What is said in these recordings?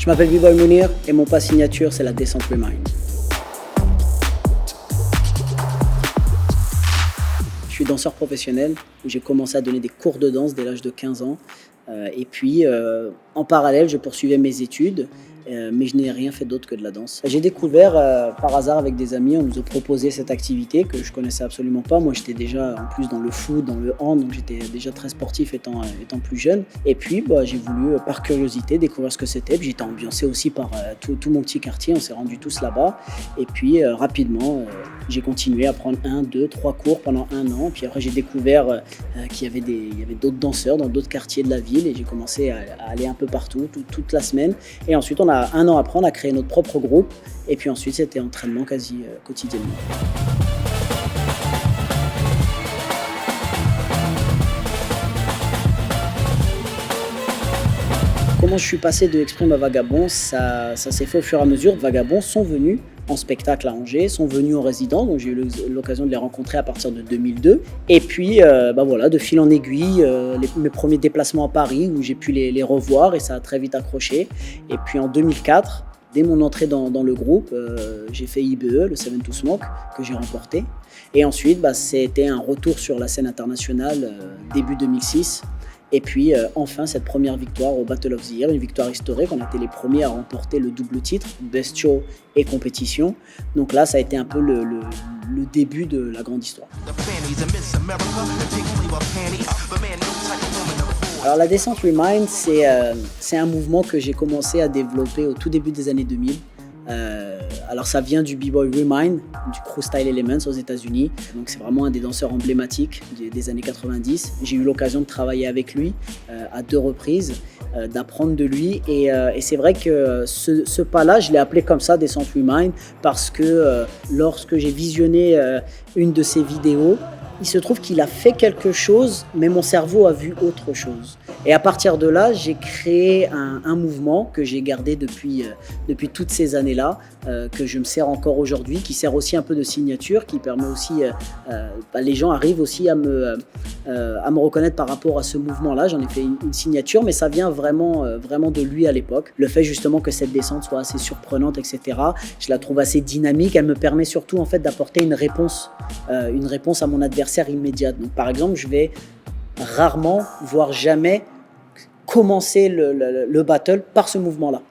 Je m'appelle B-Boy Mounir et mon pas signature, c'est la descente Remind. Je suis danseur professionnel où j'ai commencé à donner des cours de danse dès l'âge de 15 ans. Et puis, en parallèle, je poursuivais mes études, mais je n'ai rien fait d'autre que de la danse. J'ai découvert par hasard avec des amis, on nous a proposé cette activité que je connaissais absolument pas. Moi, j'étais déjà en plus dans le foot, dans le hand, donc j'étais déjà très sportif étant plus jeune. Et puis, j'ai voulu, par curiosité, découvrir ce que c'était. Puis j'étais ambiancé aussi par tout mon petit quartier, on s'est rendus tous là-bas. Et puis, rapidement, j'ai continué à prendre 1, 2, 3 cours pendant 1 an. Puis après, j'ai découvert qu'il y avait d'autres danseurs dans d'autres quartiers de la ville. Et j'ai commencé à aller un peu partout, toute la semaine. Et ensuite, 1 an après, on a créé notre propre groupe. Et puis ensuite, c'était entraînement quasi quotidiennement. Comment je suis passé de Exprime à Vagabond, ça s'est fait au fur et à mesure. Vagabond sont venus en spectacle à Angers, sont venus en résidence, donc j'ai eu l'occasion de les rencontrer à partir de 2002. Et puis, voilà, de fil en aiguille, mes premiers déplacements à Paris où j'ai pu les revoir et ça a très vite accroché. Et puis en 2004, dès mon entrée dans le groupe, j'ai fait IBE, le Seven to Smoke, que j'ai remporté. Et ensuite, c'était un retour sur la scène internationale début 2006. Et puis enfin cette première victoire au Battle of the Year, une victoire historique. On a été les premiers à remporter le double titre, Best Show et compétition. Donc là, ça a été un peu le début de la grande histoire. Alors la descente Remind, c'est un mouvement que j'ai commencé à développer au tout début des années 2000. Alors ça vient du B-Boy Remind, du Crew Style Elements aux États-Unis. Donc c'est vraiment un des danseurs emblématiques des années 90. J'ai eu l'occasion de travailler avec lui à 2 reprises, d'apprendre de lui. Et c'est vrai que ce pas-là, je l'ai appelé comme ça, descente Remind, parce que lorsque j'ai visionné une de ses vidéos, il se trouve qu'il a fait quelque chose, mais mon cerveau a vu autre chose. Et à partir de là, j'ai créé un mouvement que j'ai gardé depuis toutes ces années-là, que je me sers encore aujourd'hui, qui sert aussi un peu de signature, qui permet aussi, les gens arrivent aussi à me reconnaître par rapport à ce mouvement-là. J'en ai fait une signature, mais ça vient vraiment de lui à l'époque. Le fait justement que cette descente soit assez surprenante, etc., je la trouve assez dynamique. Elle me permet surtout en fait d'apporter une réponse à mon adversaire immédiate. Donc par exemple, je vais rarement, voire jamais, commencer le battle par ce mouvement-là.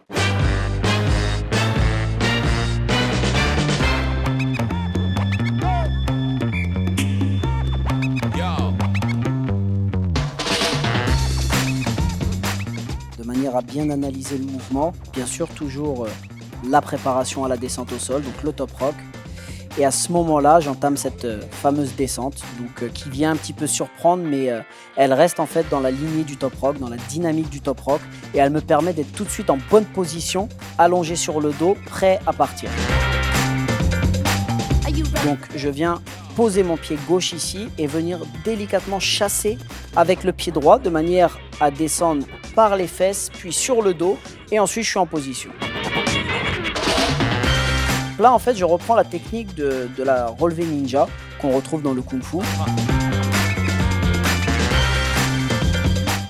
De manière à bien analyser le mouvement, bien sûr toujours la préparation à la descente au sol, donc le top rock. Et à ce moment-là, j'entame cette fameuse descente qui vient un petit peu surprendre, mais elle reste en fait dans la lignée du top rock, dans la dynamique du top rock. Et elle me permet d'être tout de suite en bonne position, allongé sur le dos, prêt à partir. Donc je viens poser mon pied gauche ici et venir délicatement chasser avec le pied droit de manière à descendre par les fesses, puis sur le dos. Et ensuite, je suis en position. Là, en fait, je reprends la technique de la relevée ninja qu'on retrouve dans le kung-fu.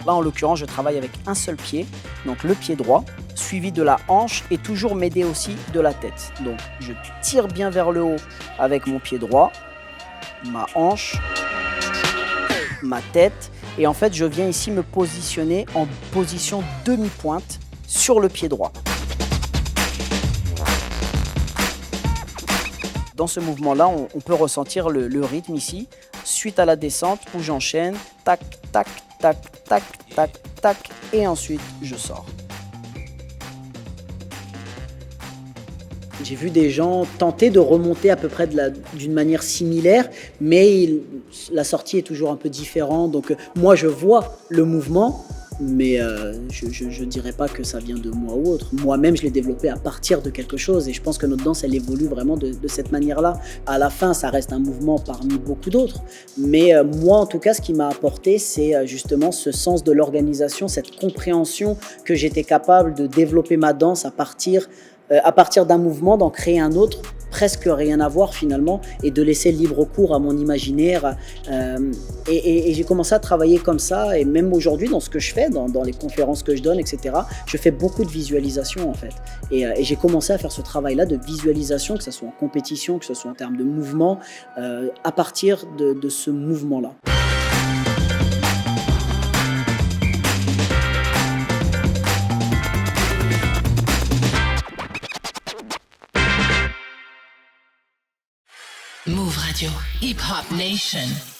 Là, en l'occurrence, je travaille avec un seul pied, donc le pied droit, suivi de la hanche et toujours m'aider aussi de la tête. Donc, je tire bien vers le haut avec mon pied droit, ma hanche, ma tête. Et en fait, je viens ici me positionner en position demi-pointe sur le pied droit. Dans ce mouvement-là, on peut ressentir le rythme ici, suite à la descente où j'enchaîne, tac, tac, tac, tac, tac, tac, et ensuite je sors. J'ai vu des gens tenter de remonter à peu près d'une manière similaire, mais la sortie est toujours un peu différente. Donc moi, je vois le mouvement, mais je ne dirais pas que ça vient de moi ou autre. Moi-même, je l'ai développé à partir de quelque chose et je pense que notre danse, elle évolue vraiment de cette manière-là. À la fin, ça reste un mouvement parmi beaucoup d'autres, mais moi, en tout cas, ce qui m'a apporté, c'est justement ce sens de l'organisation, cette compréhension que j'étais capable de développer ma danse à partir d'un mouvement, d'en créer un autre presque rien à voir finalement et de laisser libre cours à mon imaginaire. Et j'ai commencé à travailler comme ça et même aujourd'hui dans ce que je fais, dans les conférences que je donne, etc., je fais beaucoup de visualisation en fait. Et j'ai commencé à faire ce travail-là de visualisation, que ce soit en compétition, que ce soit en termes de mouvement, à partir de ce mouvement-là. Move Radio, Hip Hop Nation.